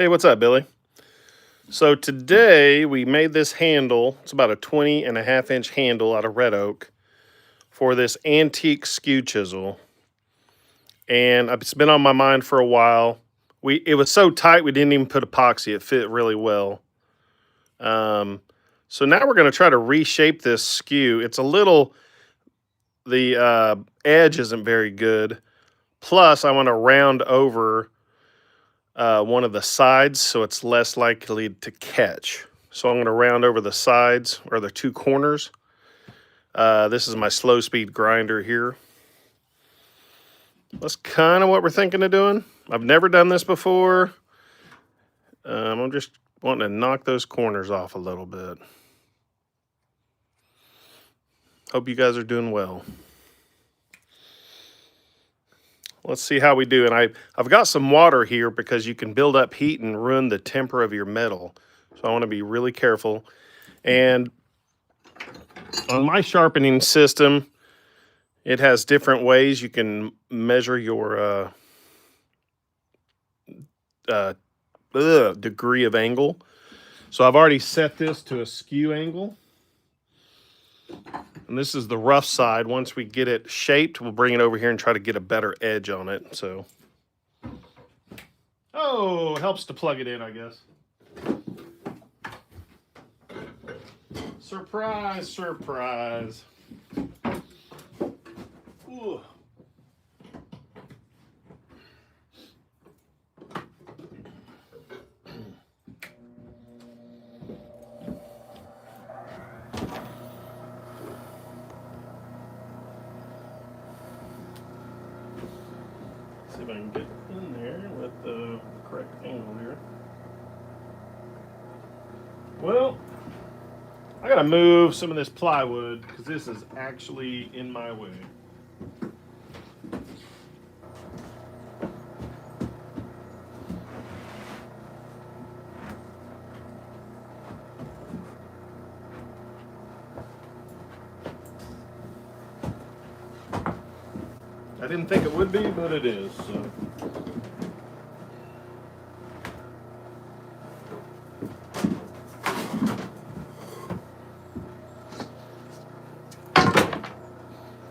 Hey, what's up, Billy? So today we made this handle. It's about a 20.5 inch handle out of red oak for this antique skew chisel. And it's been on my mind for a while. It was so tight we didn't even put epoxy. It fit really well. So now we're going to try to reshape this skew. It's a little, the edge isn't very good. Plus, I want to round over one of the sides so it's less likely to catch. So I'm going to round over the sides or the two corners. This is my slow speed grinder here. That's kind of what we're thinking of doing. I've never done this before. I'm just wanting to knock those corners off a little bit. Hope you guys are doing well. Let's see how we do. And I've got some water here because you can build up heat and ruin the temper of your metal. So I want to be really careful. And on my sharpening system, it has different ways you can measure your degree of angle. So I've already set this to a skew angle. And this is the rough side. Once we get it shaped, we'll bring it over here and try to get a better edge on it. So, oh, it helps to plug it in, I guess. Surprise, surprise. Ooh. See if I can get in there with the correct angle here. Well, I gotta move some of this plywood because this is actually in my way. I didn't think it would be, but it is. So.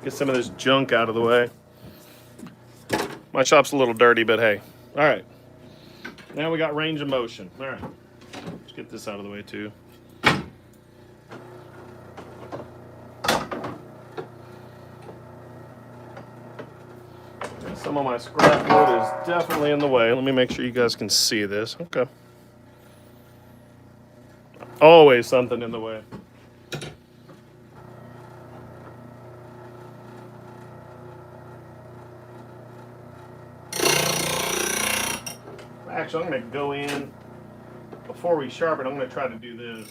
Get some of this junk out of the way. My shop's a little dirty, but hey. All right. Now we got range of motion. All right. Let's get this out of the way too. Some of my scrap wood is definitely in the way. Let me make sure you guys can see this. Okay. Always something in the way. Actually, I'm going to go in, before we sharpen, I'm going to try to do this.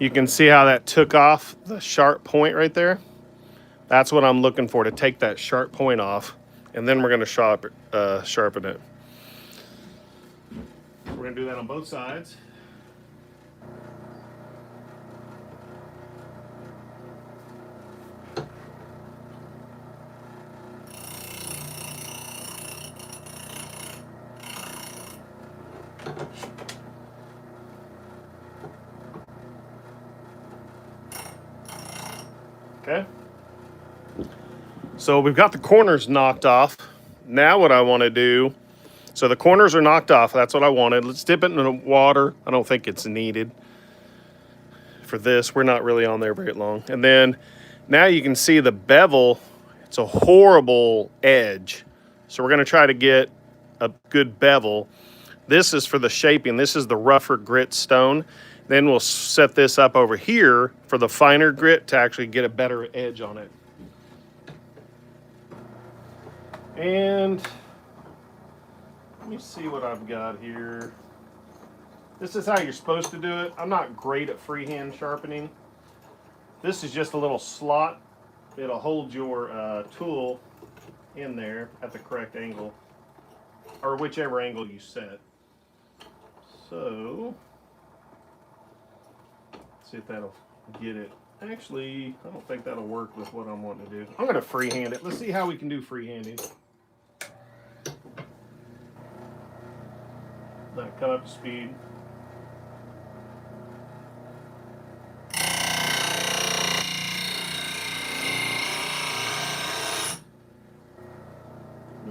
You can see how that took off the sharp point right there. That's what I'm looking for, to take that sharp point off. And then we're going to sharpen it. We're going to do that on both sides. Okay. So we've got the corners knocked off. Now what I want to do, so the corners are knocked off. That's what I wanted. Let's dip it in the water. I don't think it's needed for this. We're not really on there very long. And then now you can see the bevel. It's a horrible edge. So we're going to try to get a good bevel. This is for the shaping. This is the rougher grit stone. Then we'll set this up over here for the finer grit to actually get a better edge on it. And let me see what I've got here. This is how you're supposed to do it. I'm not great at freehand sharpening. This is just a little slot. It'll hold your tool in there at the correct angle, or whichever angle you set. So, let's see if that'll get it. Actually, I don't think that'll work with what I'm wanting to do. I'm going to freehand it. Let's see how we can do freehanding. Let it come up to speed.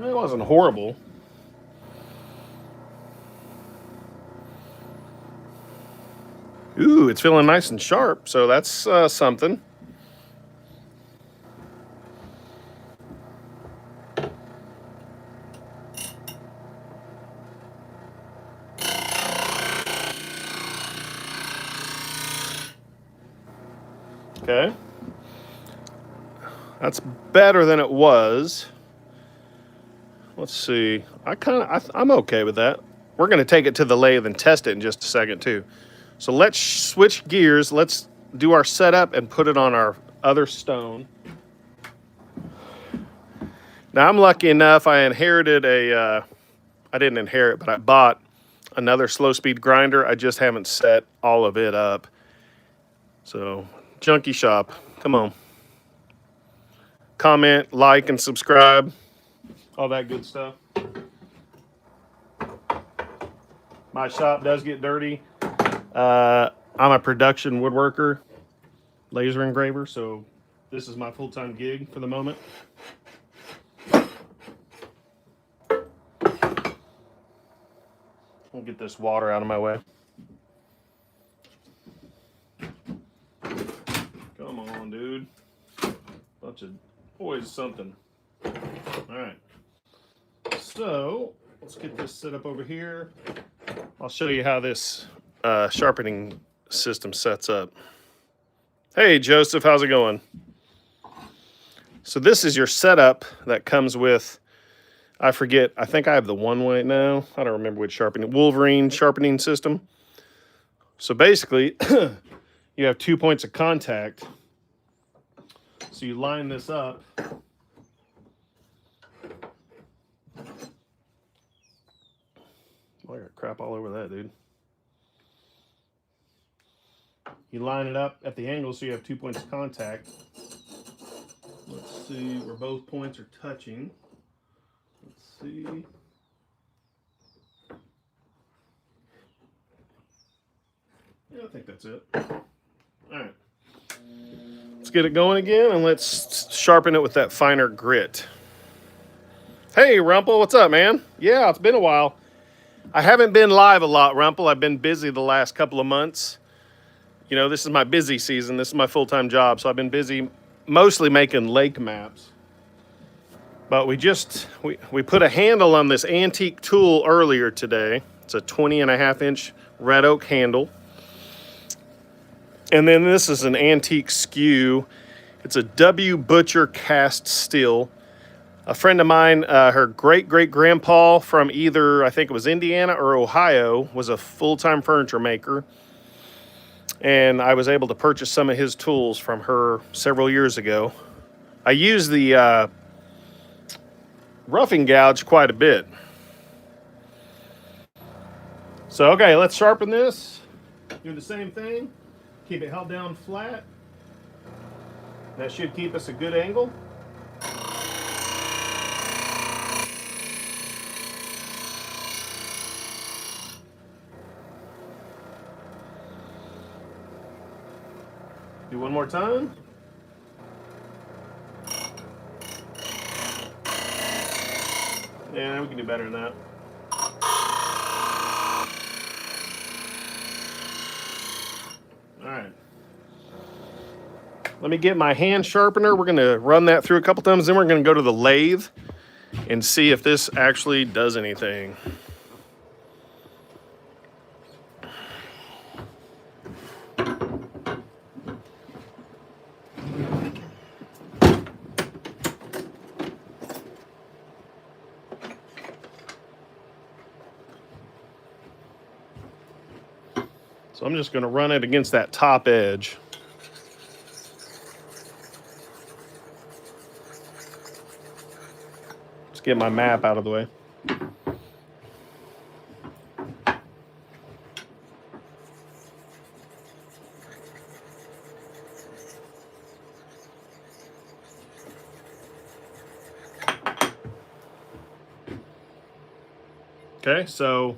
It wasn't horrible. Ooh, it's feeling nice and sharp, so that's something. Okay. That's better than it was. Let's see. I'm okay with that. We're going to take it to the lathe and test it in just a second too. So let's switch gears. Let's do our setup and put it on our other stone. Now I'm lucky enough. I inherited I didn't inherit, but I bought another slow speed grinder. I just haven't set all of it up. So Junkie Shop, come on. Comment, like, and subscribe. All that good stuff. My shop does get dirty. I'm a production woodworker, laser engraver, so this is my full-time gig for the moment. I'll get this water out of my way. Come on, dude. Bunch of always something. All right. So let's get this set up over here. I'll show you how this sharpening system sets up. Hey, Joseph, how's it going? So this is your setup that comes with, I forget, I think I have the one-way now. I don't remember which sharpening, Wolverine sharpening system. So basically, you have 2 points of contact. So you line this up. Oh, I got crap all over that, dude. You line it up at the angle so you have 2 points of contact. Let's see where both points are touching. Let's see. Yeah, I think that's it. All right. Let's get it going again and let's sharpen it with that finer grit. Hey, Rumpel, what's up, man? Yeah, it's been a while. I haven't been live a lot, Rumpel. I've been busy the last couple of months. You know, this is my busy season. This is my full-time job, so I've been busy mostly making lake maps. But we put a handle on this antique tool earlier today. It's a 20.5-inch red oak handle. And then this is an antique skew. It's a W. Butcher cast steel. A friend of mine, her great-great-grandpa from either, I think it was Indiana or Ohio, was a full-time furniture maker. And I was able to purchase some of his tools from her several years ago. I use the roughing gouge quite a bit. So, okay, let's sharpen this. Do the same thing. Keep it held down flat. That should keep us a good angle. Do one more time. Yeah, we can do better than that. All right. Let me get my hand sharpener. We're going to run that through a couple times. Then we're going to go to the lathe and see if this actually does anything. So I'm just going to run it against that top edge. Let's get my map out of the way. Okay, so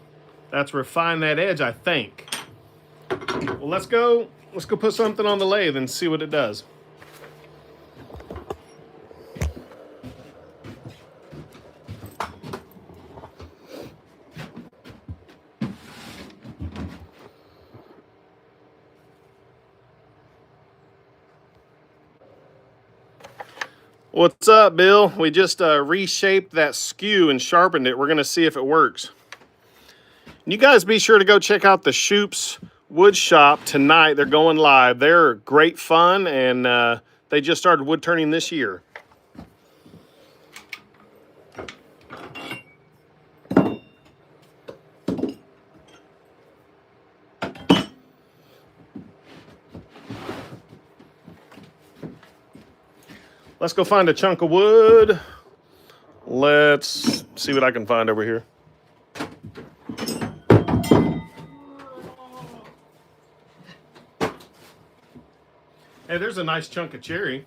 That's refine that edge, I think. Well, let's go put something on the lathe and see what it does. What's up, Bill? We just reshaped that skew and sharpened it. We're going to see if it works. And you guys be sure to go check out the Shoop's Wood Shop tonight. They're going live. They're great fun, and they just started wood turning this year. Let's go find a chunk of wood. Let's see what I can find over here. Hey, there's a nice chunk of cherry.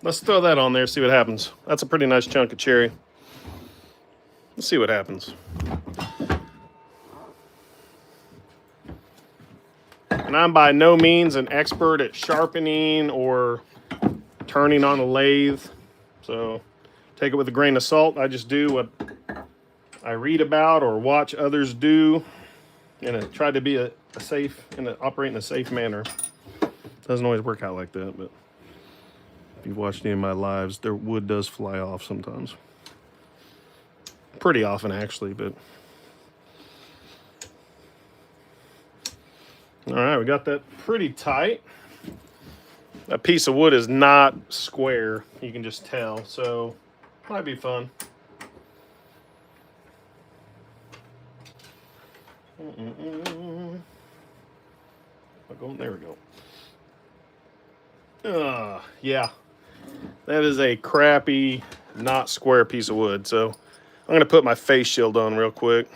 Let's throw that on there, see what happens. That's a pretty nice chunk of cherry. Let's see what happens. And I'm by no means an expert at sharpening or turning on a lathe, so take it with a grain of salt. I just do what I read about or watch others do, and try to be operate in a safe manner. Doesn't always work out like that, but if you've watched any of my lives, their wood does fly off sometimes. Pretty often, actually, but. All right, we got that pretty tight. That piece of wood is not square, you can just tell, so might be fun. There we go. Yeah, that is a crappy, not square piece of wood. So I'm gonna put my face shield on real quick.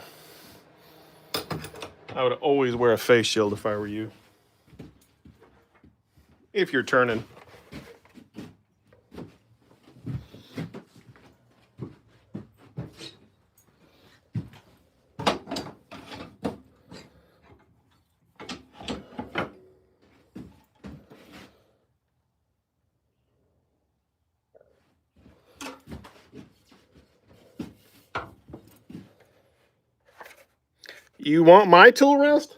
I would always wear a face shield if I were you. If you're turning. You want my tool rest?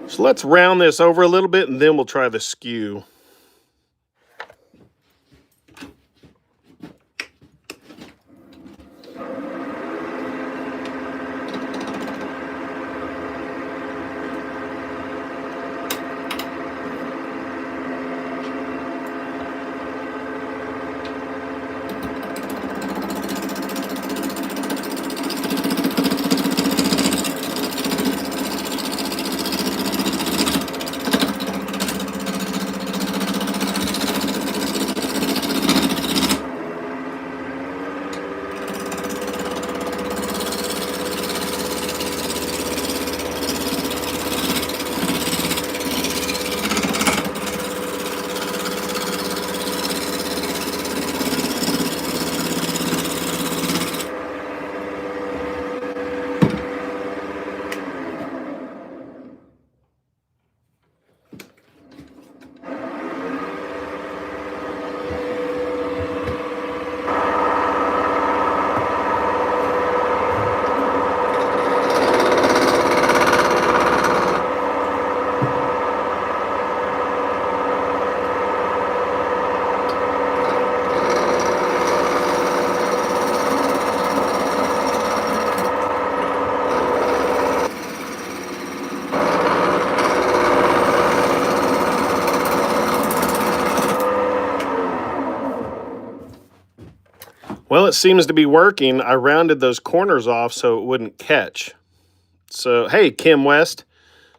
So let's round this over a little bit and then we'll try the skew. Well, it seems to be working. I rounded those corners off so it wouldn't catch. So, hey, Kim West.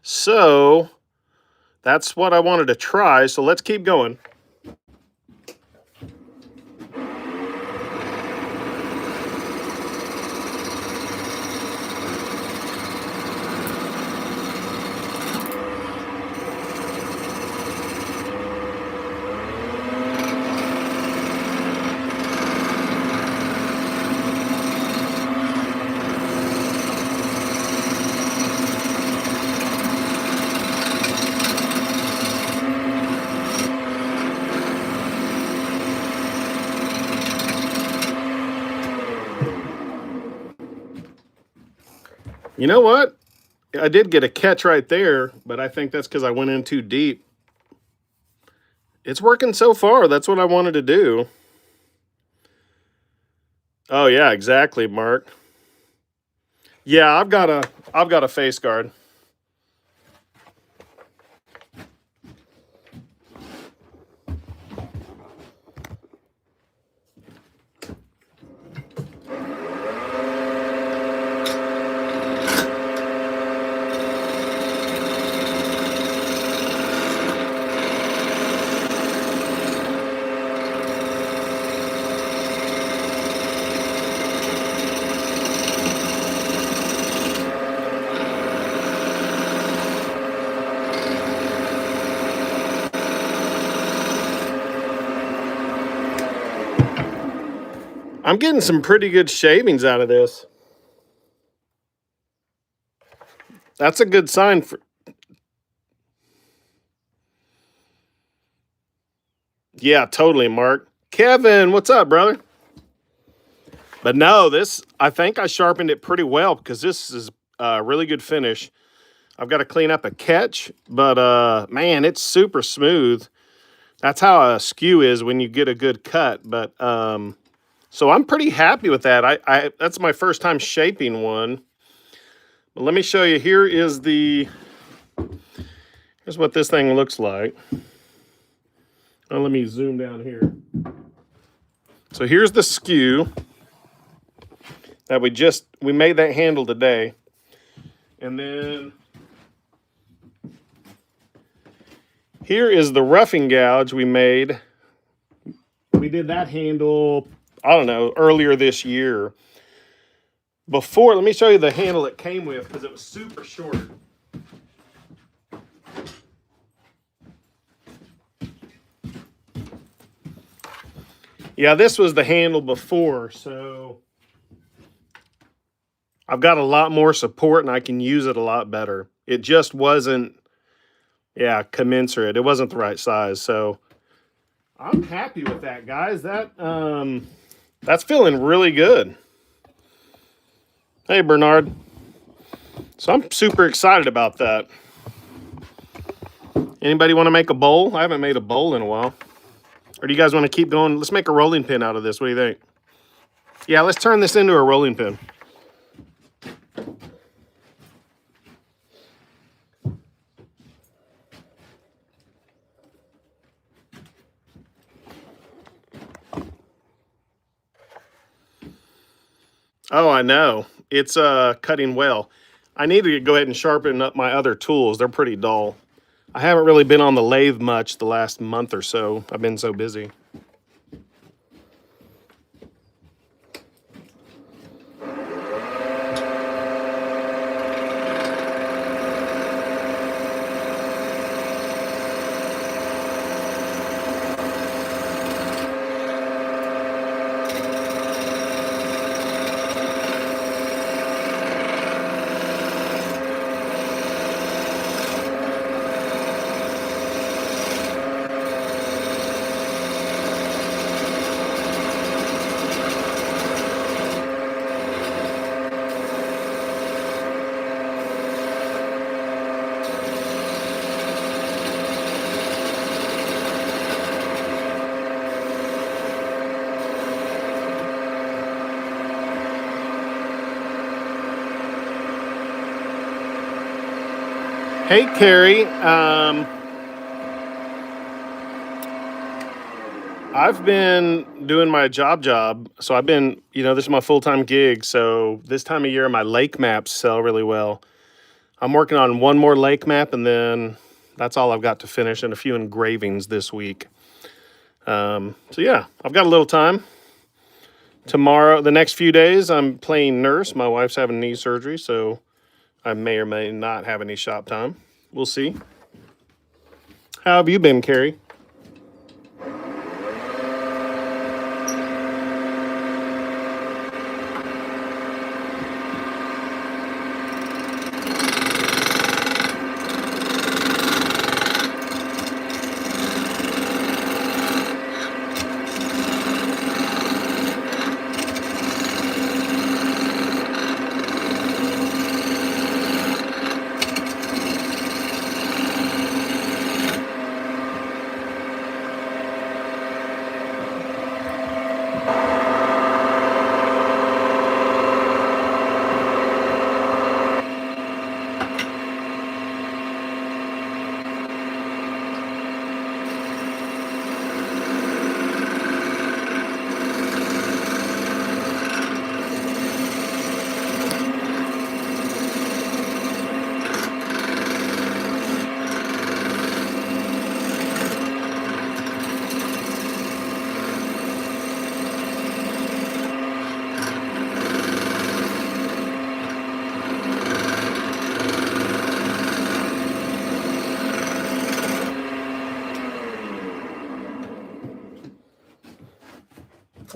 So, that's what I wanted to try. So, let's keep going. You know what? I did get a catch right there, but I think that's because I went in too deep. It's working so far. That's what I wanted to do. Oh yeah, exactly, Mark. Yeah, I've got a face guard. I'm getting some pretty good shavings out of this. That's a good sign for. Yeah, totally, Mark. Kevin, what's up, brother? But no, this, I think I sharpened it pretty well because this is a really good finish. I've got to clean up a catch, but man, it's super smooth. That's how a skew is when you get a good cut. But so I'm pretty happy with that. I that's my first time shaping one. But let me show you. Here's what this thing looks like. Oh, let me zoom down here. So here's the skew that we made that handle today. And then here is the roughing gouge we made. We did that handle, I don't know, earlier this year. Let me show you the handle it came with because it was super short. Yeah, this was the handle before, so I've got a lot more support and I can use it a lot better. It just wasn't, commensurate. It wasn't the right size, so I'm happy with that, guys. That's feeling really good. Hey, Bernard. So I'm super excited about that. Anybody want to make a bowl? I haven't made a bowl in a while. Or do you guys want to keep going? Let's make a rolling pin out of this. What do you think? Yeah, let's turn this into a rolling pin. Oh, I know. It's cutting well. I need to go ahead and sharpen up my other tools. They're pretty dull. I haven't really been on the lathe much the last month or so. I've been so busy. Hey, Carrie. I've been doing my job. So I've been, this is my full-time gig. So this time of year, my lake maps sell really well. I'm working on one more lake map, and then that's all I've got to finish, and a few engravings this week. So yeah, I've got a little time. Tomorrow, the next few days, I'm playing nurse. My wife's having knee surgery, so I may or may not have any shop time. We'll see. How have you been, Carrie?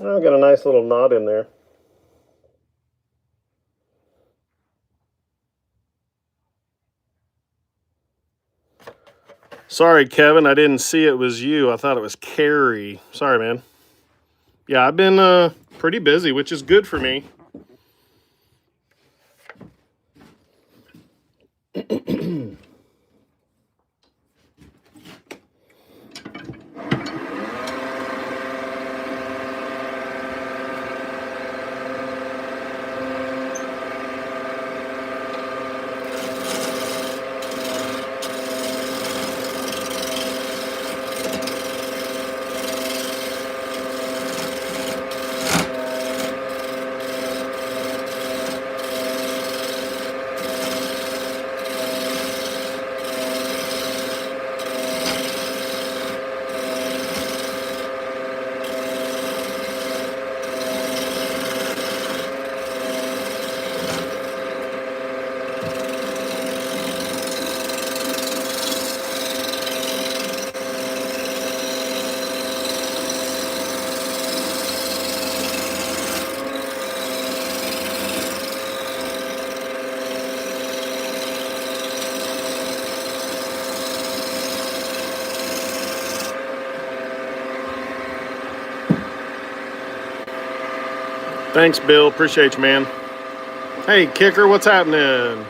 Oh, I got a nice little knot in there. Sorry, Kevin, I didn't see it was you. I thought it was Carrie. Sorry, man. Yeah, I've been pretty busy, which is good for me. Thanks, Bill. Appreciate you, man. Hey, Kicker, what's happening?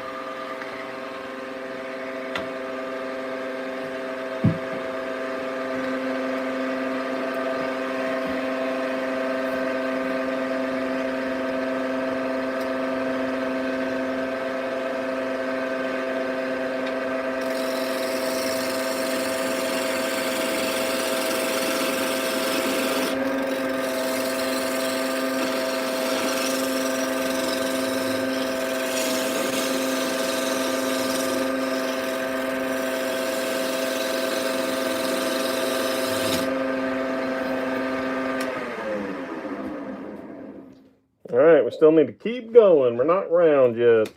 All right, we still need to keep going. We're not round yet.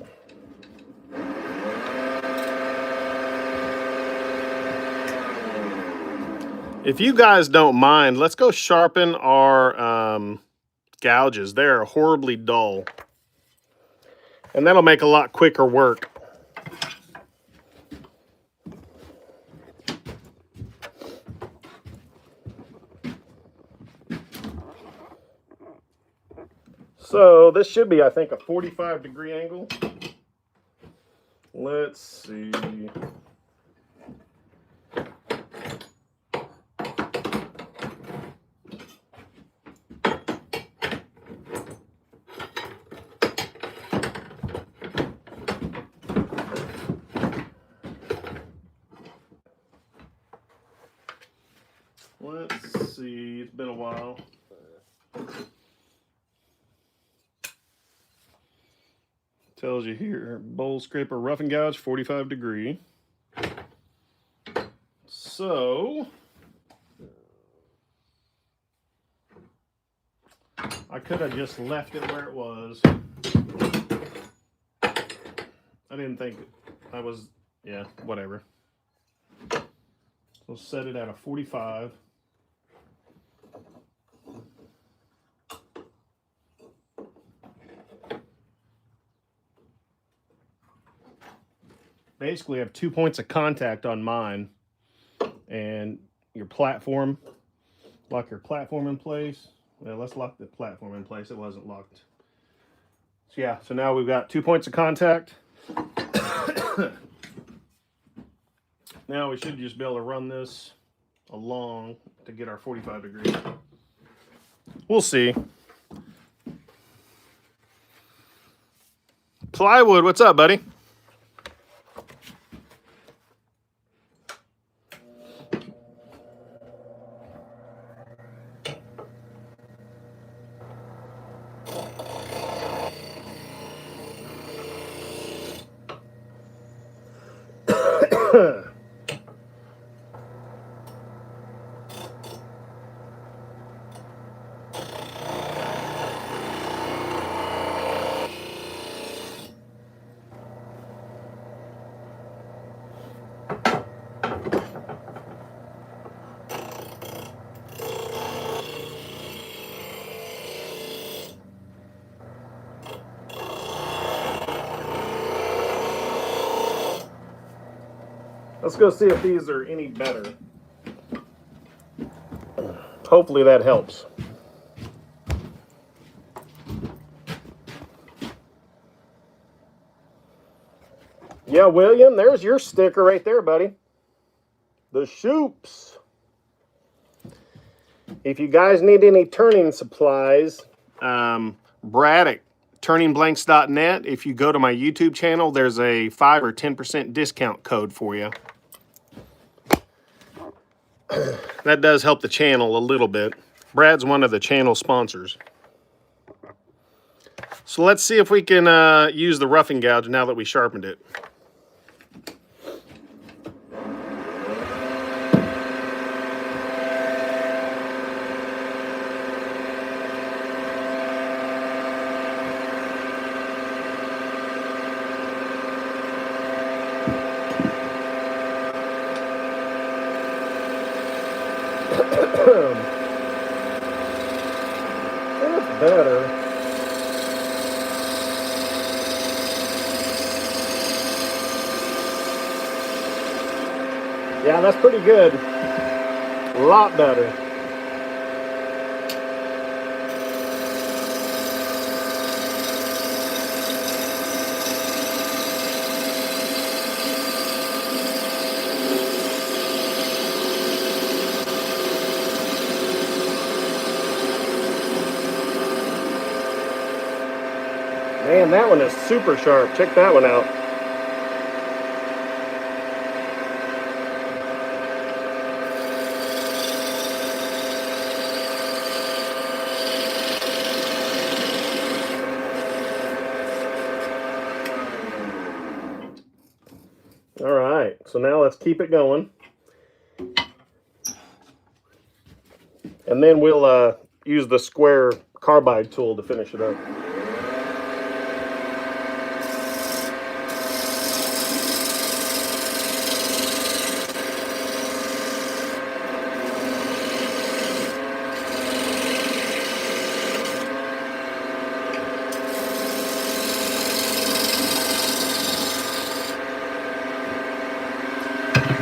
If you guys don't mind, let's go sharpen our gouges. They're horribly dull. And that'll make a lot quicker work. So this should be, I think, a 45-degree angle. Let's see. Let's see, it's been a while. Tells you here, bowl scraper rough and gouge, 45 degree. So, I could have just left it where it was. I didn't think I was, yeah, whatever. So set it at a 45. Basically, I have 2 points of contact on mine, and your platform. Lock your platform in place. Well, let's lock the platform in place. It wasn't locked. So yeah, so now we've got 2 points of contact. Now we should just be able to run this along to get our 45 degrees. We'll see. Plywood, what's up, buddy? Let's go see if these are any better. Hopefully that helps. Yeah, William, there's your sticker right there, buddy. The Shoops. If you guys need any turning supplies, Brad at turningblanks.net. If you go to my YouTube channel, there's a 5 or 10% discount code for you. That does help the channel a little bit. Brad's one of the channel sponsors. So let's see if we can use the roughing gouge now that we sharpened it. That's better. Yeah, that's pretty good. A lot better. Man, that one is super sharp. Check that one out. All right, so now let's keep it going. And then we'll use the square carbide tool to finish it up.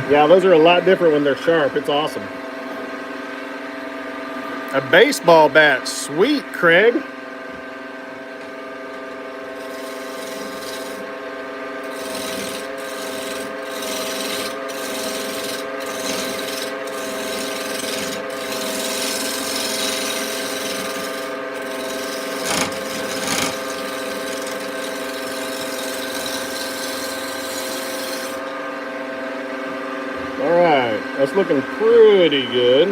Yeah, those are a lot different when they're sharp. It's awesome. A baseball bat. Sweet, Craig. All right, that's looking pretty good.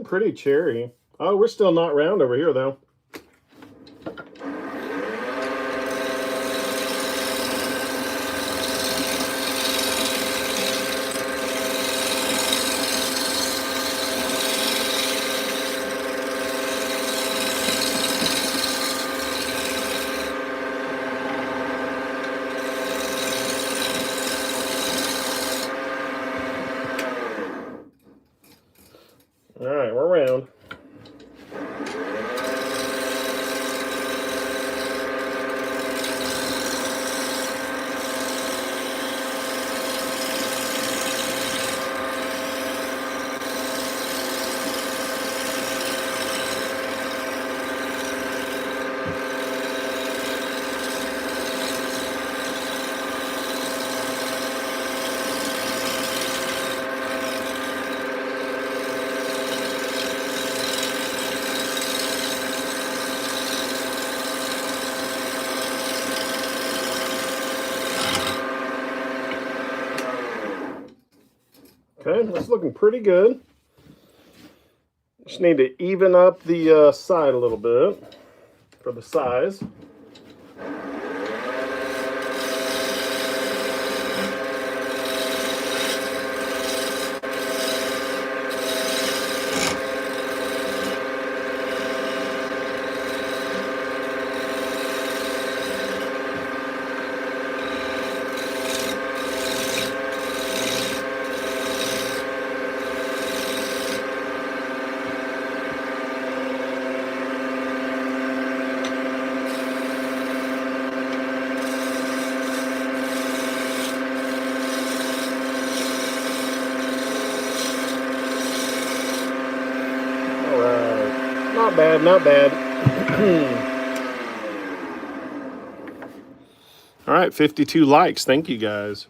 looking pretty cherry. Oh, we're still not round over here though. All right, we're round. Okay, that's looking pretty good. Just need to even up the side a little bit for the size. Not bad, not bad. All right, 52 likes. Thank you guys.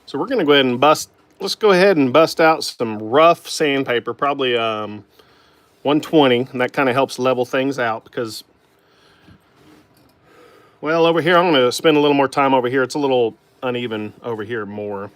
So we're going to go ahead and let's go ahead and bust out some rough sandpaper, probably 120, and that kind of helps level things out because, well, over here, I'm going to spend a little more time over here. It's a little uneven over here more.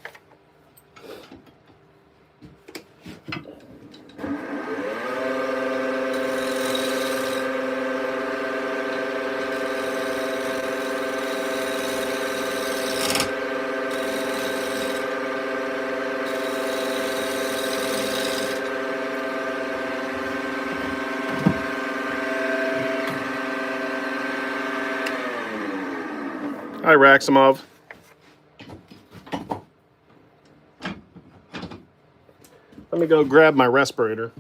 Hi, Raximov. Let me go grab my respirator.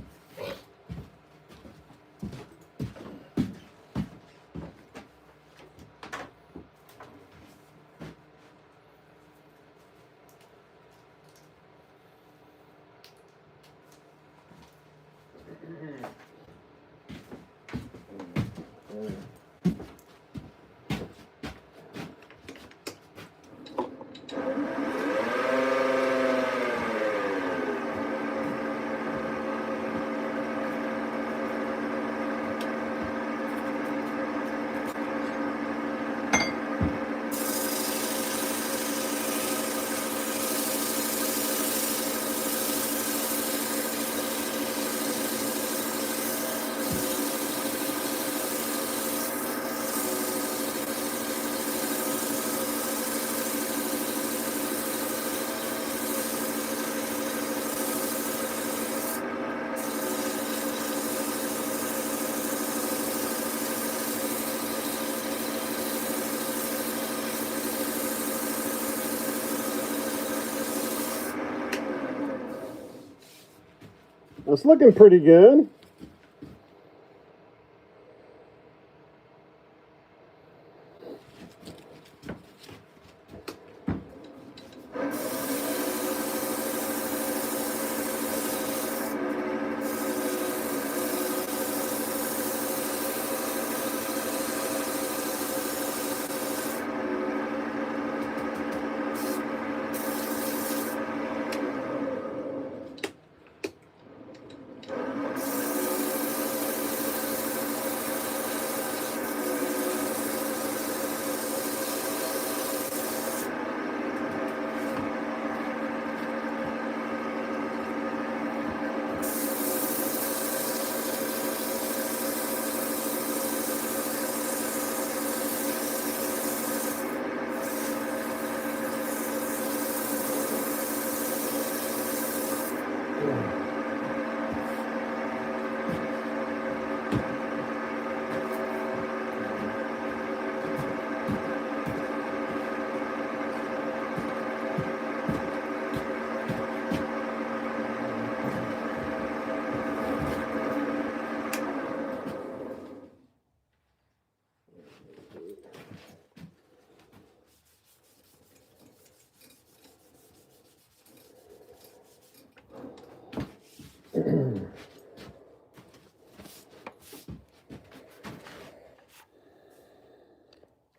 It's looking pretty good.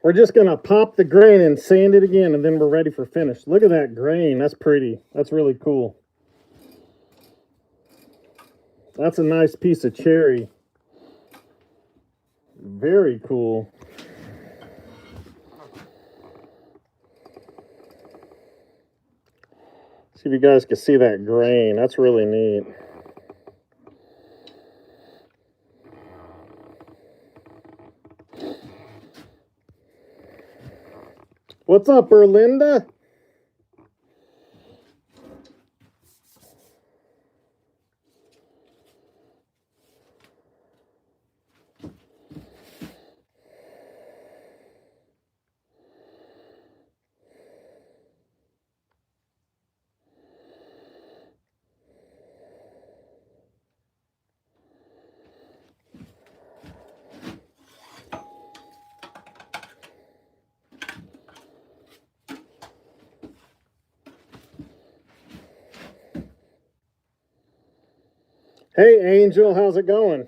We're just going to pop the grain and sand it again, and then we're ready for finish. Look at that grain. That's pretty. That's really cool. That's a nice piece of cherry. Very cool. See if you guys can see that grain. That's really neat. What's up, Erlinda? Hey, Angel, how's it going?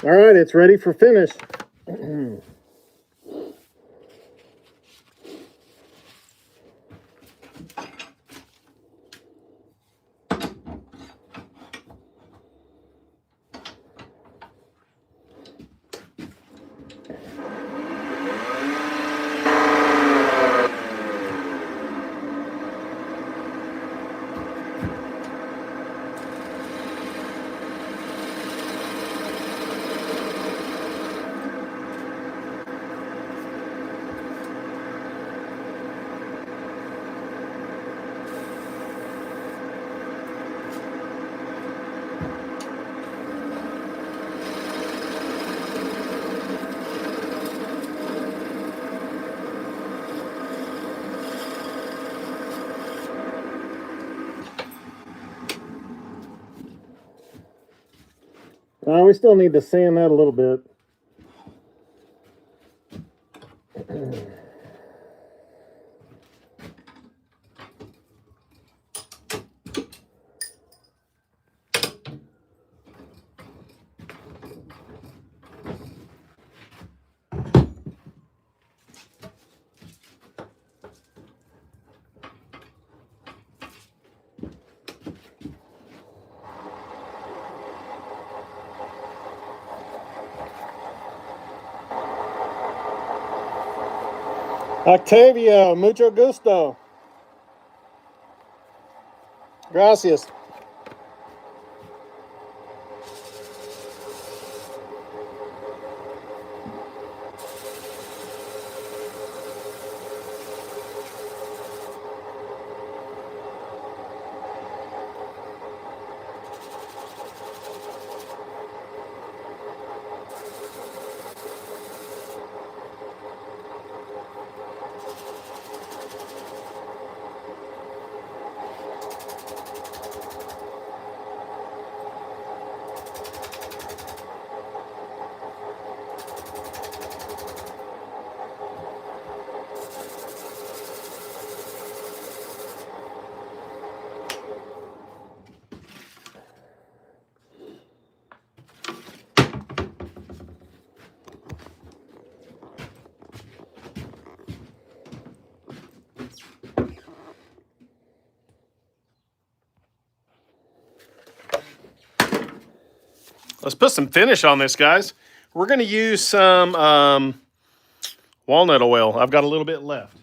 All right, it's ready for finish. We still need to sand that a little bit. Octavio, mucho gusto. Gracias. Let's put some finish on this, guys. We're going to use some walnut oil. I've got a little bit left.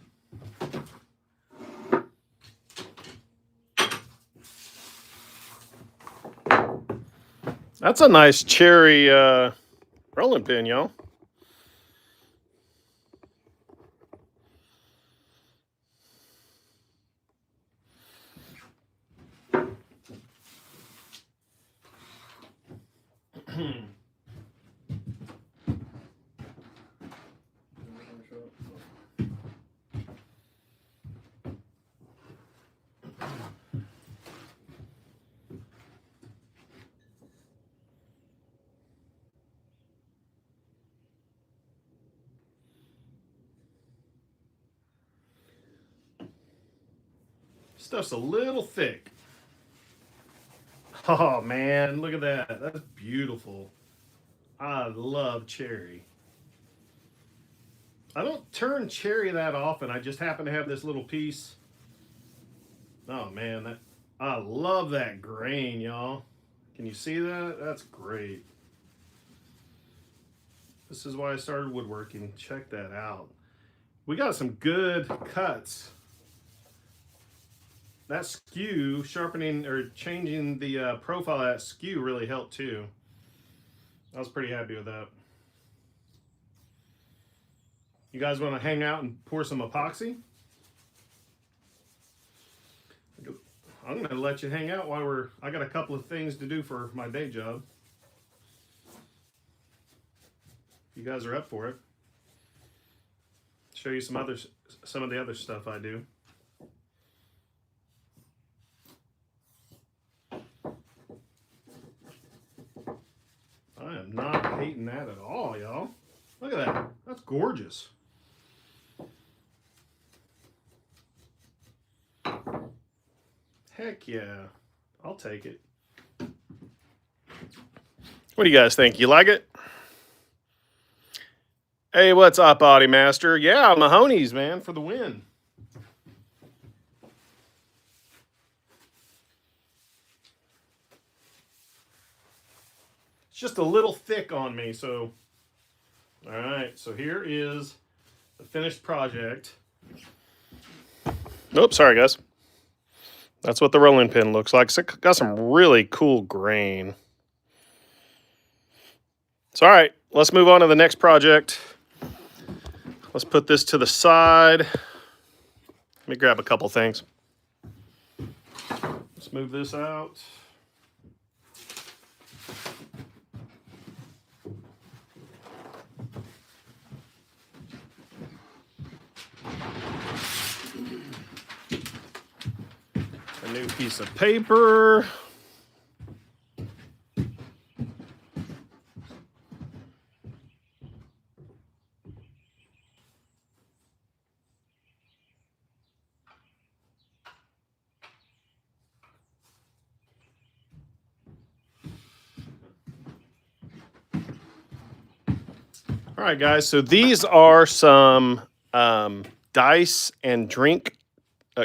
That's a nice cherry rolling pin, y'all. Stuff's a little thick. Oh man, look at that. That's beautiful. I love cherry. I don't turn cherry that often. I just happen to have this little piece. Oh man, that I love that grain, y'all. Can you see that? That's great. This is why I started woodworking. Check that out. We got some good cuts. That skew, sharpening or changing the profile of that skew really helped too. I was pretty happy with that. You guys want to hang out and pour some epoxy? I'm going to let you hang out while I got a couple of things to do for my day job. You guys are up for it. Show you some of the other stuff I do. I am not hating that at all, y'all. Look at that. That's gorgeous. Heck yeah. I'll take it. What do you guys think? You like it? Hey, what's up, Audi Master? Yeah, Mahoney's, man, for the win. It's just a little thick on me, so. All right, so here is the finished project. Oops, sorry, guys. That's what the rolling pin looks like. It's got some really cool grain. So, all right, let's move on to the next project. Let's put this to the side. Let me grab a couple things. Let's move this out. A new piece of paper. All right, guys, so these are some dice and drink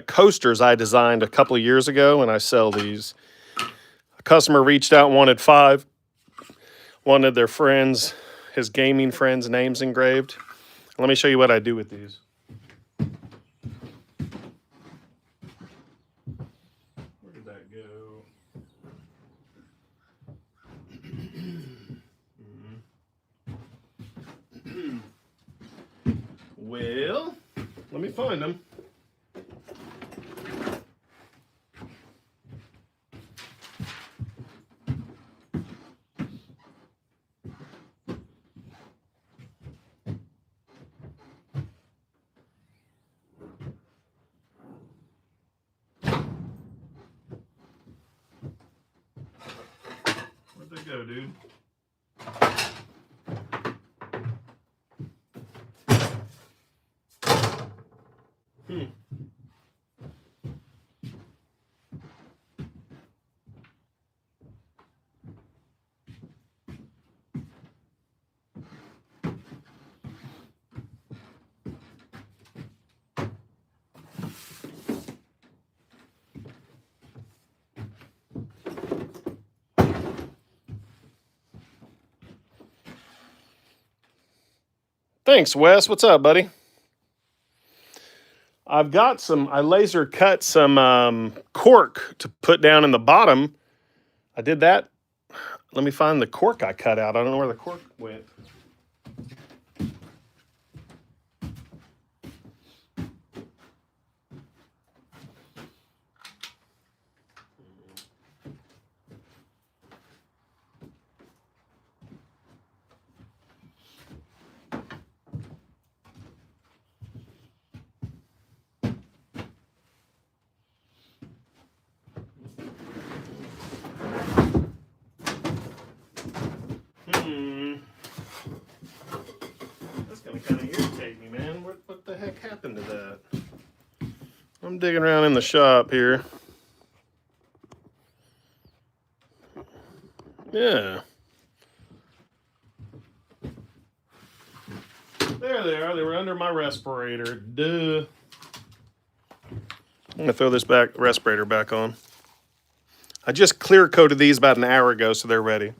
coasters I designed a couple of years ago, and I sell these. A customer reached out and wanted 5, wanted their friends, his gaming friends' names engraved. Let me show you what I do with these. Where did that go? Well, let me find them. Where'd they go, dude? Thanks, Wes. What's up, buddy? I've got I laser cut some cork to put down in the bottom. I did that let me find the cork I cut out. I don't know where the cork went. That's gonna kind of irritate me, man. What the heck happened to that? I'm digging around in the shop here. Yeah. There they are. They were under my respirator. Duh. I'm gonna throw this respirator back on. I just clear coated these about an hour ago, so they're ready.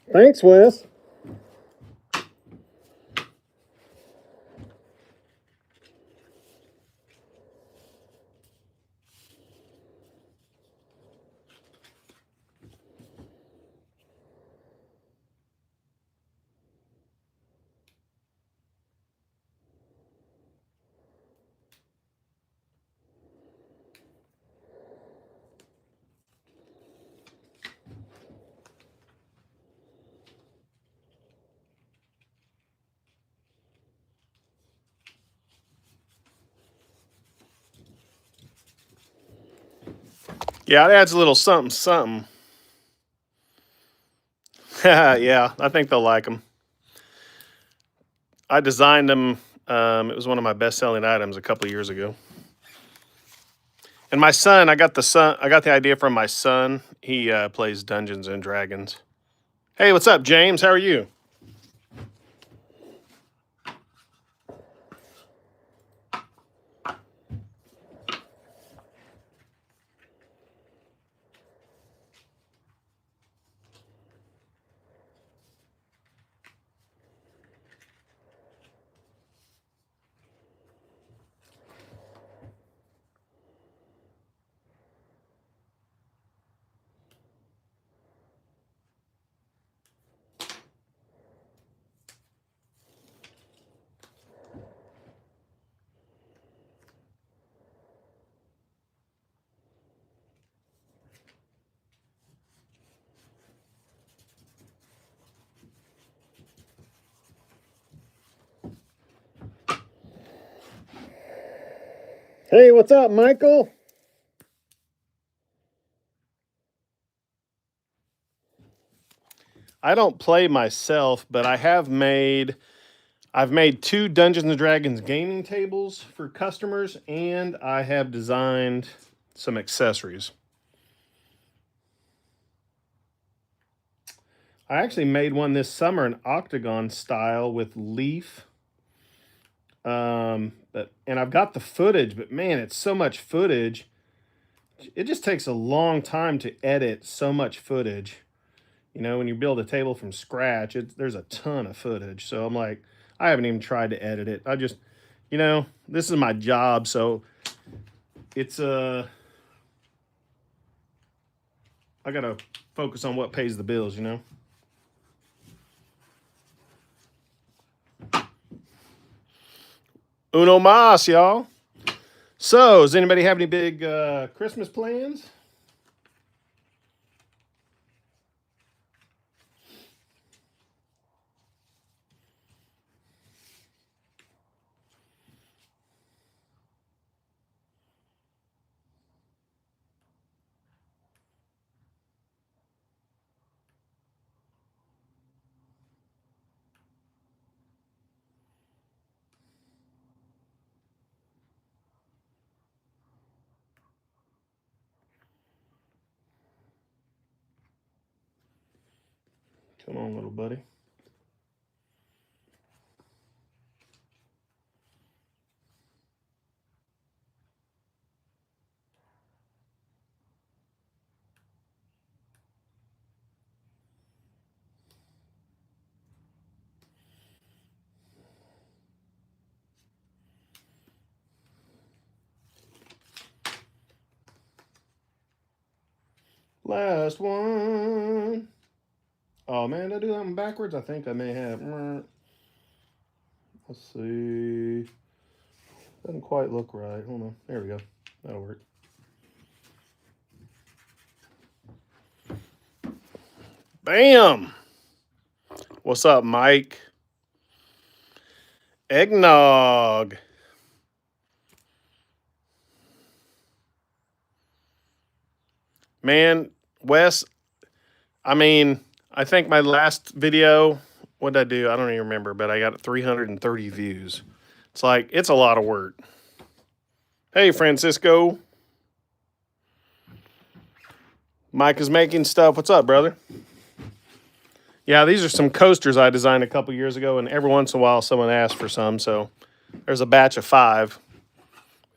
Thanks, Wes. Yeah, it adds a little something, something. Yeah, I think they'll like them. I designed them. It was one of my best-selling items a couple years ago. And my son, I got the idea from my son. He plays Dungeons and Dragons. Hey, what's up, James? How are you? Hey, what's up, Michael? I don't play myself, but I've made 2 Dungeons and Dragons gaming tables for customers, and I have designed some accessories. I actually made one this summer, an octagon style with leaf. And I've got the footage, but man, it's so much footage. It just takes a long time to edit so much footage. You know, when you build a table from scratch, there's a ton of footage. So I'm like, I haven't even tried to edit it. I just, this is my job, so it's I gotta focus on what pays the bills, Uno mas, y'all. So, does anybody have any big Christmas plans? Come on, little buddy. Last one. Oh man, did I do that one backwards? I think I may have. Let's see. Doesn't quite look right. Hold on. There we go. That'll work. Bam! What's up, Mike? Eggnog. Man, Wes, I mean, I think my last video, what did I do? I don't even remember, but I got 330 views. It's like, it's a lot of work. Hey, Francisco. Mike is making stuff. What's up, brother? Yeah, these are some coasters I designed a couple years ago, and every once in a while someone asks for some, so there's a batch of 5.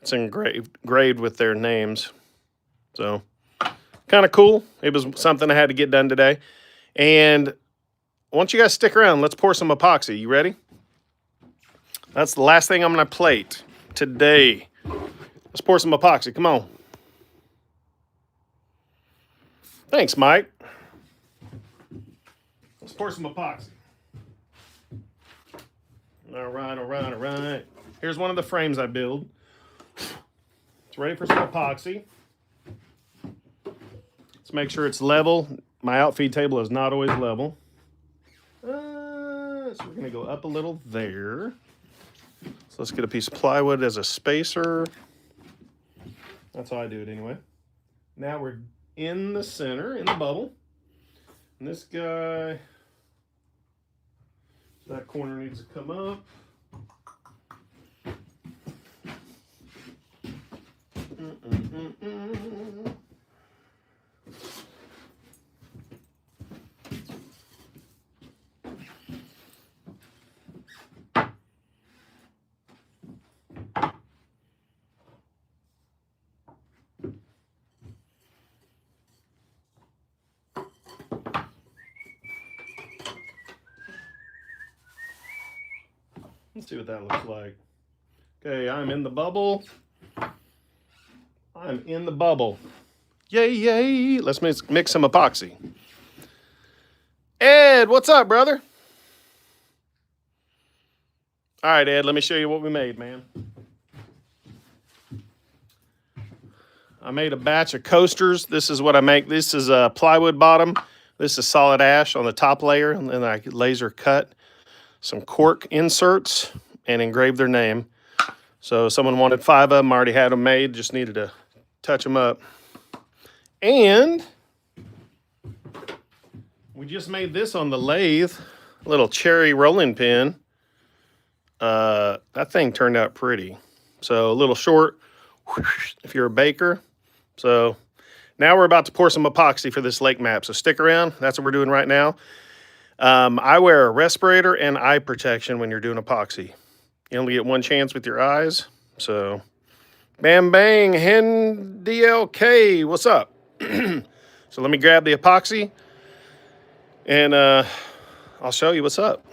It's engraved with their names. So, kind of cool. It was something I had to get done today. And I want you guys to stick around. Let's pour some epoxy. You ready? That's the last thing I'm going to plate today. Let's pour some epoxy. Come on. Thanks, Mike. Let's pour some epoxy. All right, all right, all right. Here's one of the frames I build. It's ready for some epoxy. Let's make sure it's level. My outfeed table is not always level. So we're going to go up a little there. So let's get a piece of plywood as a spacer. That's how I do it anyway. Now we're in the center, in the bubble. And this guy, that corner needs to come up. Let's see what that looks like. Okay, I'm in the bubble. I'm in the bubble. Yay, yay. Let's mix some epoxy. Ed, what's up, brother? All right, Ed, let me show you what we made, man. I made a batch of coasters. This is what I make. This is a plywood bottom. This is solid ash on the top layer, and then I laser cut some cork inserts and engraved their name. So someone wanted 5 of them, already had them made, just needed to touch them up. And we just made this on the lathe, a little cherry rolling pin. That thing turned out pretty. So a little short, if you're a baker. So now we're about to pour some epoxy for this lake map. So stick around. That's what we're doing right now. I wear a respirator and eye protection when you're doing epoxy. You only get one chance with your eyes. So, bam, bang, hen DLK, what's up? So let me grab the epoxy and I'll show you what's up.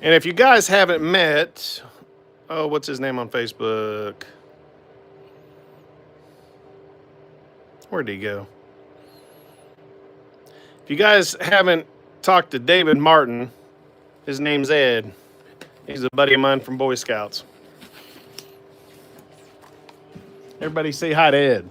And if you guys haven't met, oh, what's his name on Facebook? Where'd he go? If you guys haven't talked to David Martin, his name's Ed. He's a buddy of mine from Boy Scouts. Everybody say hi to Ed.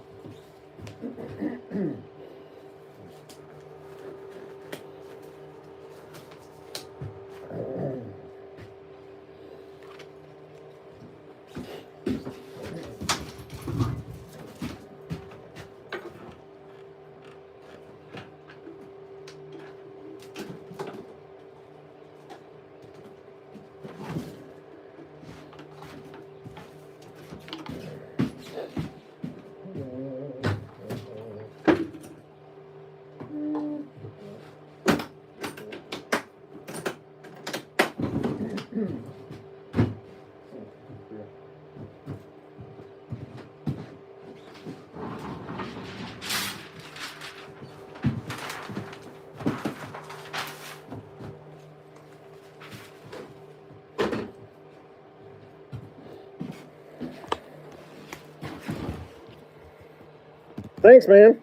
Thanks, man.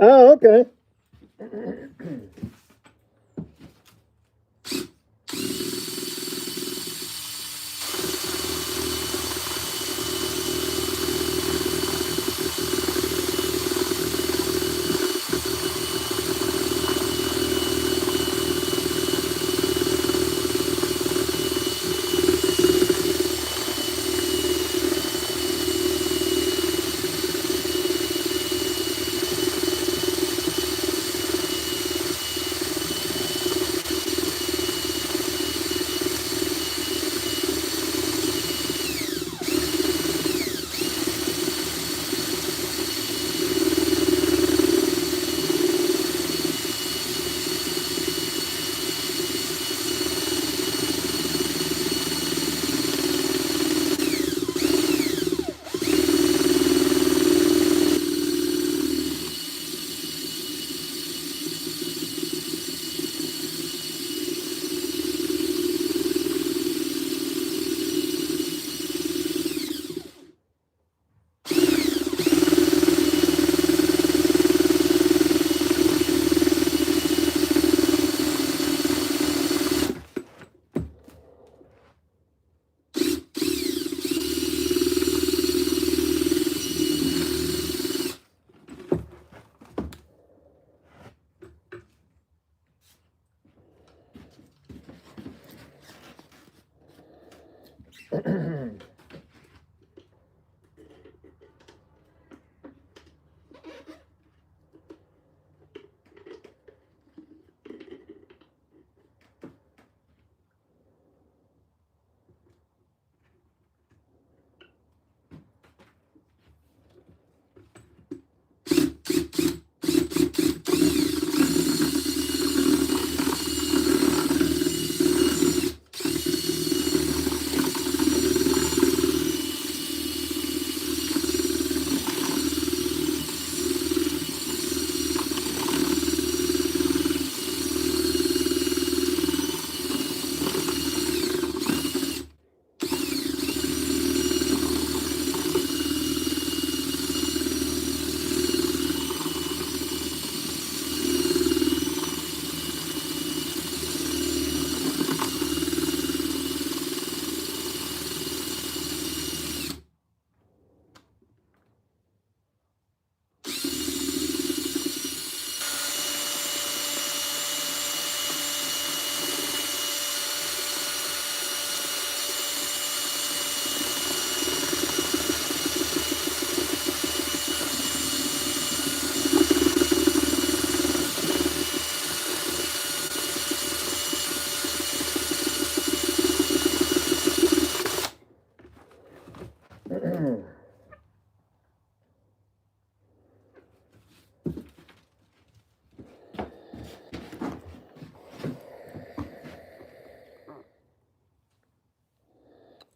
Oh, okay.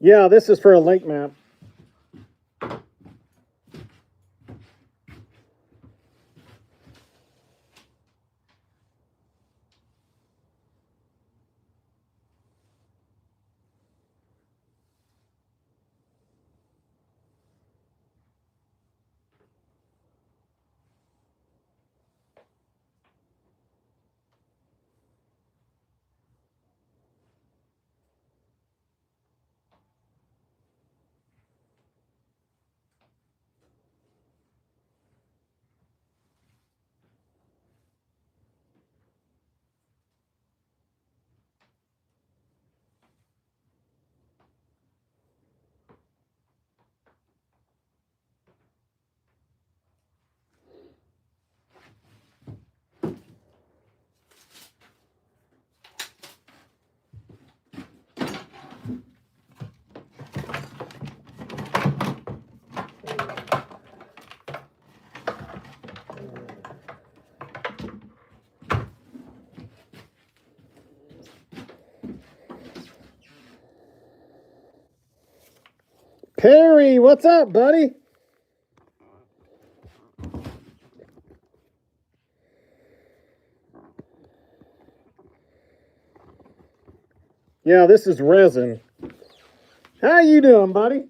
Yeah, this is for a lake map. Perry, what's up, buddy? Yeah, this is resin. How you doing, buddy?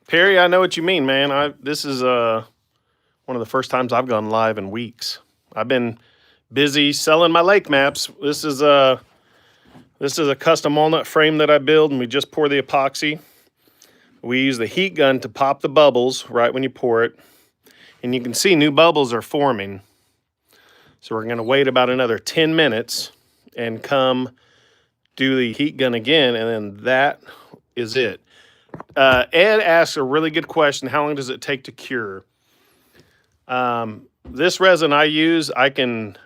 Perry, I know what you mean, man. This is one of the first times I've gone live in weeks. I've been busy selling my lake maps. This is a custom walnut frame that I build, and we just pour the epoxy. We use the heat gun to pop the bubbles right when you pour it, and you can see new bubbles are forming. So we're going to wait about another 10 minutes and come do the heat gun again, and then that is it. Ed asked a really good question. How long does it take to cure? This resin I use, I can,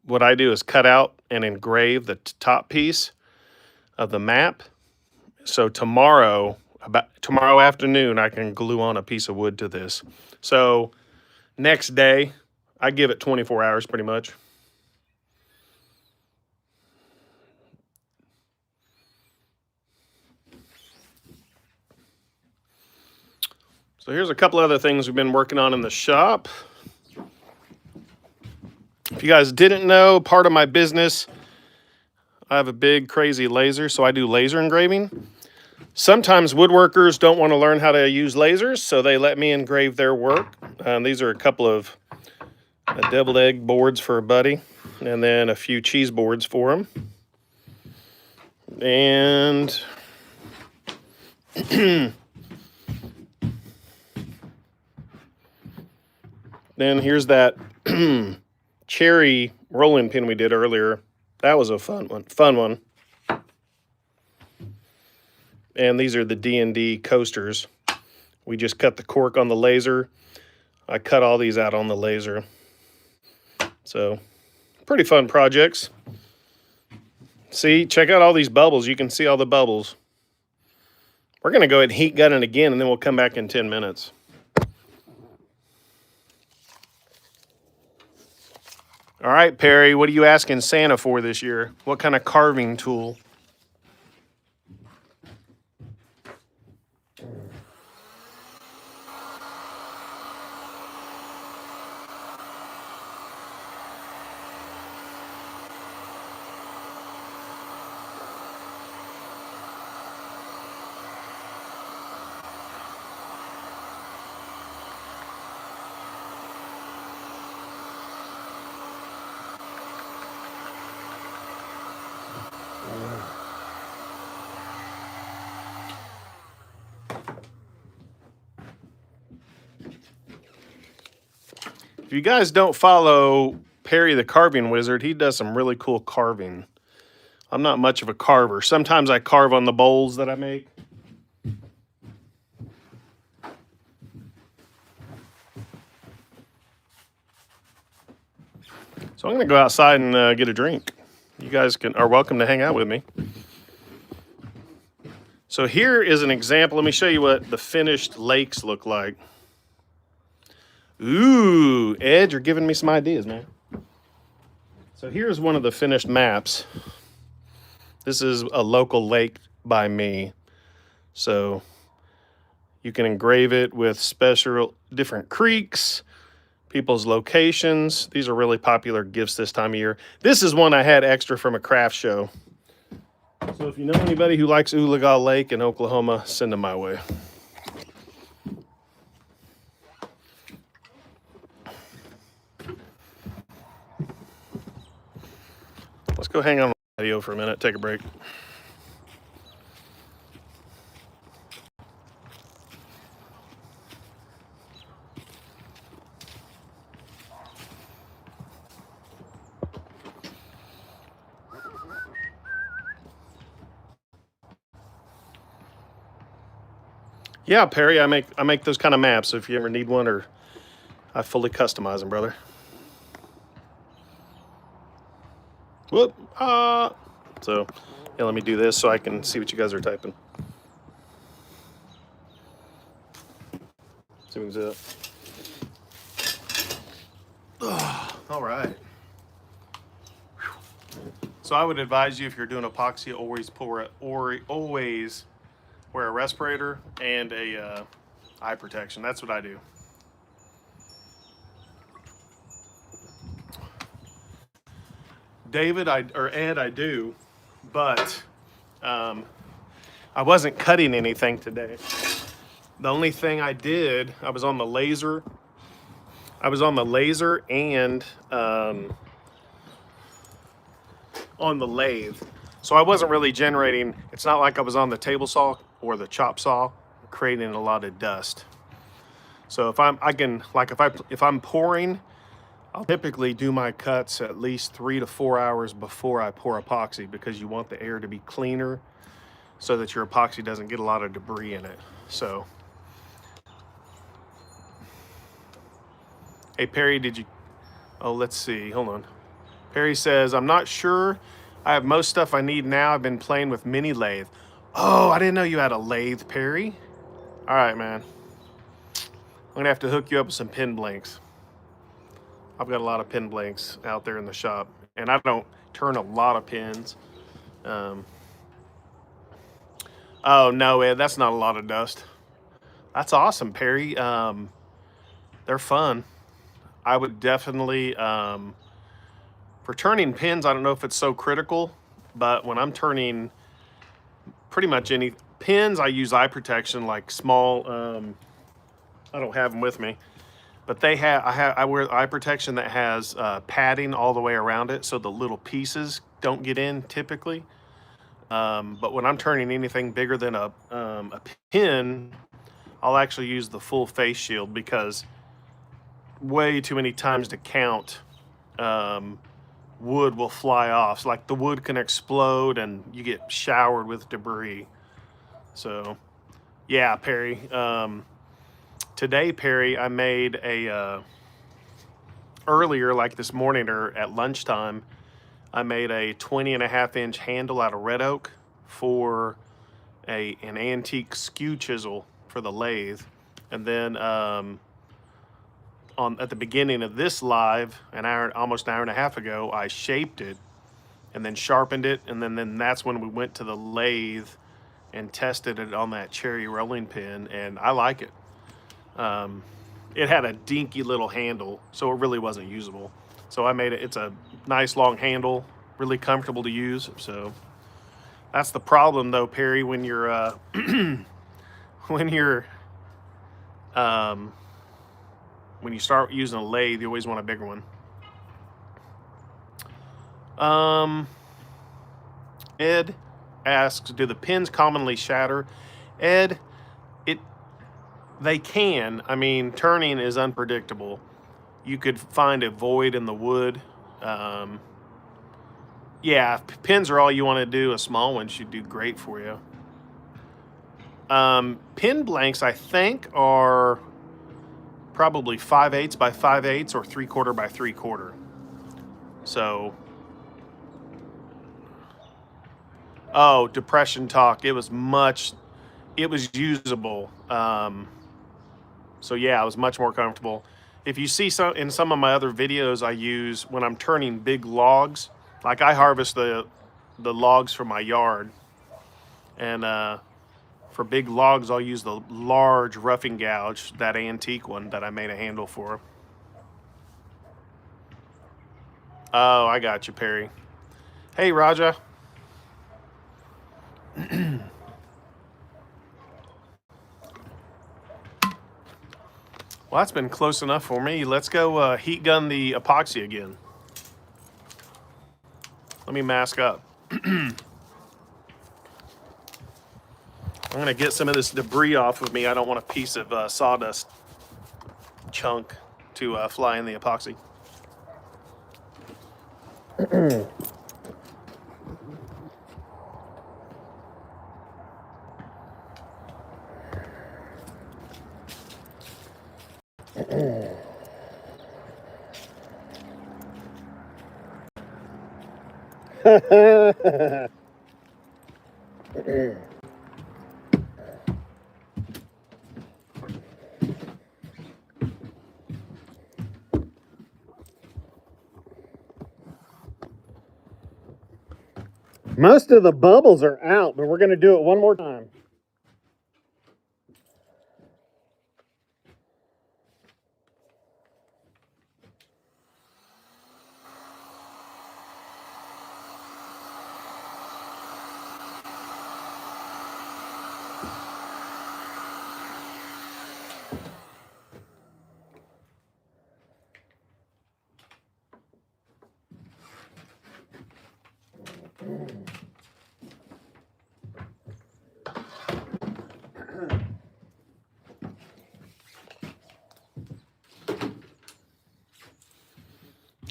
what I do is cut out and engrave the top piece of the map. So tomorrow afternoon, I can glue on a piece of wood to this. So next day, I give it 24 hours pretty much. So here's a couple other things we've been working on in the shop. If you guys didn't know, part of my business, I have a big crazy laser, so I do laser engraving. Sometimes woodworkers don't want to learn how to use lasers, so they let me engrave their work. These are a couple of deviled egg boards for a buddy, and then a few cheese boards for him. And then here's that cherry rolling pin we did earlier. That was a fun one. And these are the D&D coasters. We just cut the cork on the laser. I cut all these out on the laser. So, pretty fun projects. See, check out all these bubbles. You can see all the bubbles. We're going to go ahead and heat gun it again, and then we'll come back in 10 minutes. All right, Perry, what are you asking Santa for this year? What kind of carving tool? If you guys don't follow Perry the Carving Wizard, he does some really cool carving. I'm not much of a carver. Sometimes I carve on the bowls that I make. So I'm going to go outside and get a drink. You guys are welcome to hang out with me. So here is an example. Let me show you what the finished lakes look like. Ooh, Ed, you're giving me some ideas, man. So here's one of the finished maps. This is a local lake by me. So you can engrave it with special different creeks, people's locations. These are really popular gifts this time of year. This is one I had extra from a craft show. So if you know anybody who likes Oologah Lake in Oklahoma, send them my way. Let's go hang on the patio for a minute, take a break. Yeah, Perry, I make those kind of maps. So if you ever need one, or I fully customize them, brother. Whoop. So, yeah, let me do this so I can see what you guys are typing. See if we can see that. All right. So I would advise you, if you're doing epoxy, always wear a respirator and a eye protection. That's what I do. David, Ed, I do, but I wasn't cutting anything today. The only thing I did, I was on the laser and on the lathe. So I wasn't really generating, it's not like I was on the table saw or the chop saw creating a lot of dust. So if I'm pouring, I'll typically do my cuts at least 3 to 4 hours before I pour epoxy, because you want the air to be cleaner so that your epoxy doesn't get a lot of debris in it. So, hey Perry, let's see, hold on. Perry says, I'm not sure. I have most stuff I need now. I've been playing with mini lathe. Oh, I didn't know you had a lathe, Perry. All right, man. I'm gonna have to hook you up with some pin blanks. I've got a lot of pin blanks out there in the shop, and I don't turn a lot of pins. Oh no, Ed, that's not a lot of dust. That's awesome, Perry. They're fun. I would definitely, for turning pins, I don't know if it's so critical, but when I'm turning pretty much any pins, I use eye protection, like small, I don't have them with me, but I wear eye protection that has padding all the way around it, so the little pieces don't get in typically. But when I'm turning anything bigger than a pin, I'll actually use the full face shield, because way too many times to count, wood will fly off. So, like, the wood can explode and you get showered with debris. So yeah, Perry. Today, Perry, I made a earlier, like this morning or at lunchtime, I made a 20.5-inch handle out of red oak for an antique skew chisel for the lathe. And then at the beginning of this live, almost an hour and a half ago, I shaped it and then sharpened it, and then that's when we went to the lathe and tested it on that cherry rolling pin, and I like it. It had a dinky little handle, so it really wasn't usable. So I made it. It's a nice long handle, really comfortable to use. So that's the problem, though, Perry, when you're when you start using a lathe, you always want a bigger one. Ed asks, do the pins commonly shatter? Ed, they can. I mean, turning is unpredictable. You could find a void in the wood. Yeah, if pins are all you want to do, a small one should do great for you. Pin blanks, I think, are probably 5/8 by 5/8 or 3/4 by 3/4. So, oh, depression talk. It was usable. So yeah, it was much more comfortable. If you see in some of my other videos, I use when I'm turning big logs, like I harvest the logs from my yard, and for big logs, I'll use the large roughing gouge, that antique one that I made a handle for. Oh, I got you, Perry. Hey, Raja. Well, that's been close enough for me. Let's go heat gun the epoxy again. Let me mask up. I'm going to get some of this debris off of me. I don't want a piece of sawdust chunk to fly in the epoxy. Most of the bubbles are out, but we're going to do it one more time.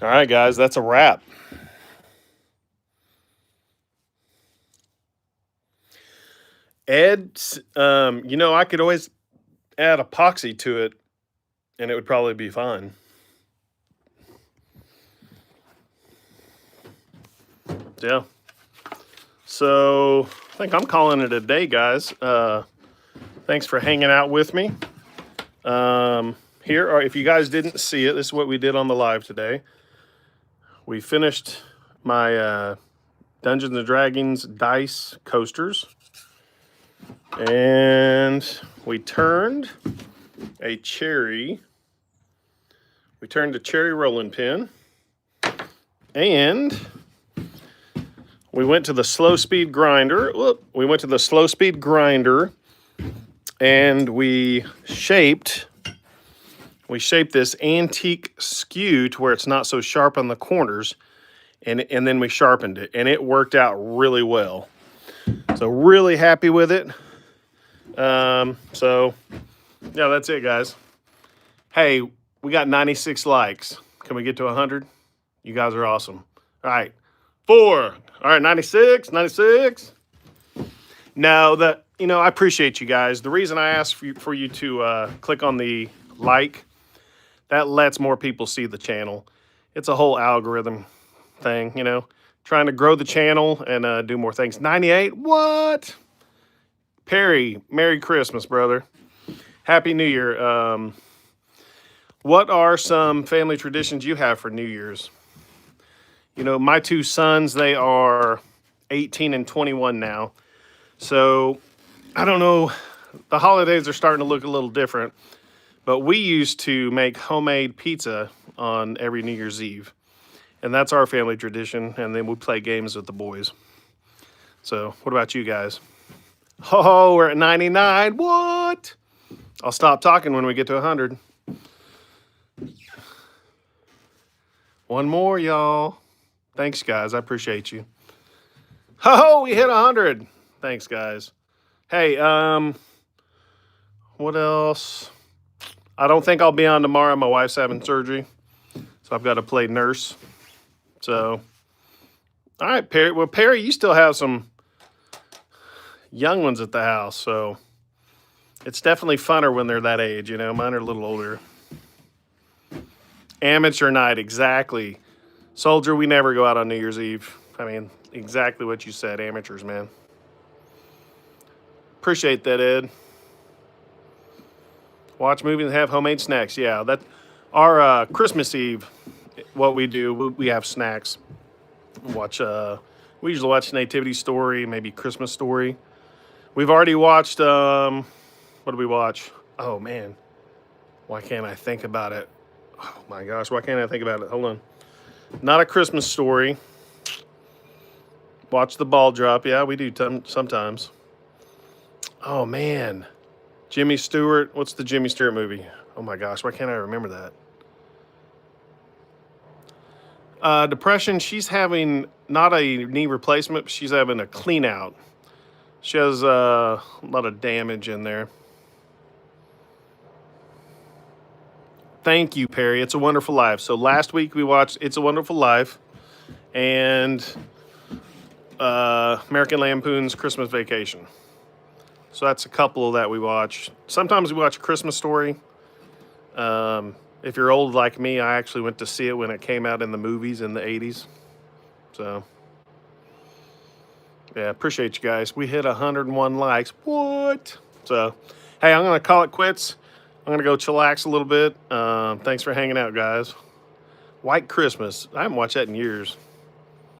All right, guys, that's a wrap. Ed, I could always add epoxy to it, and it would probably be fine. Yeah. So I think I'm calling it a day, guys. Thanks for hanging out with me. If you guys didn't see it, this is what we did on the live today. We finished my Dungeons & Dragons dice coasters. And we turned a cherry rolling pin, and we went to the slow speed grinder. And we shaped this antique skew to where it's not so sharp on the corners, and then we sharpened it, and it worked out really well. So really happy with it. So yeah, that's it, guys. Hey, we got 96 likes. Can we get to 100? You guys are awesome. All right, 4. All right, 96. No, I appreciate you guys. The reason I asked for you to click on the like, that lets more people see the channel. It's a whole algorithm thing, trying to grow the channel and do more things. 98, what? Perry, Merry Christmas, brother. Happy New Year. What are some family traditions you have for New Year's? My 2 sons, they are 18 and 21 now. So, I don't know, the holidays are starting to look a little different, but we used to make homemade pizza on every New Year's Eve. And that's our family tradition, and then we play games with the boys. So, what about you guys? Oh, we're at 99. What? I'll stop talking when we get to 100. One more, y'all. Thanks, guys. I appreciate you. Oh, we hit 100. Thanks, guys. Hey, what else? I don't think I'll be on tomorrow. My wife's having surgery, so I've got to play nurse. So, all right, Perry. Well, Perry, you still have some young ones at the house, so it's definitely funner when they're that age, Mine are a little older. Amateur night, exactly. Soldier, we never go out on New Year's Eve. I mean, exactly what you said, amateurs, man. Appreciate that, Ed. Watch movies and have homemade snacks. Yeah, that our Christmas Eve, what we do, we have snacks. We usually watch Nativity Story, maybe Christmas Story. We've already watched, what did we watch? Oh, man. Why can't I think about it? Oh, my gosh, why can't I think about it? Hold on. Not A Christmas Story. Watch The Ball Drop. Yeah, we do sometimes. Oh, man. Jimmy Stewart. What's the Jimmy Stewart movie? Oh, my gosh, why can't I remember that? Depression, she's having not a knee replacement, but she's having a clean out. She has a lot of damage in there. Thank you, Perry. It's a Wonderful Life. So last week we watched It's a Wonderful Life and American Lampoon's Christmas Vacation. So that's a couple that we watch. Sometimes we watch A Christmas Story. If you're old like me, I actually went to see it when it came out in the movies in the 80s. So, yeah, appreciate you guys. We hit 101 likes. What? So, hey, I'm going to call it quits. I'm going to go chillax a little bit. Thanks for hanging out, guys. White Christmas. I haven't watched that in years.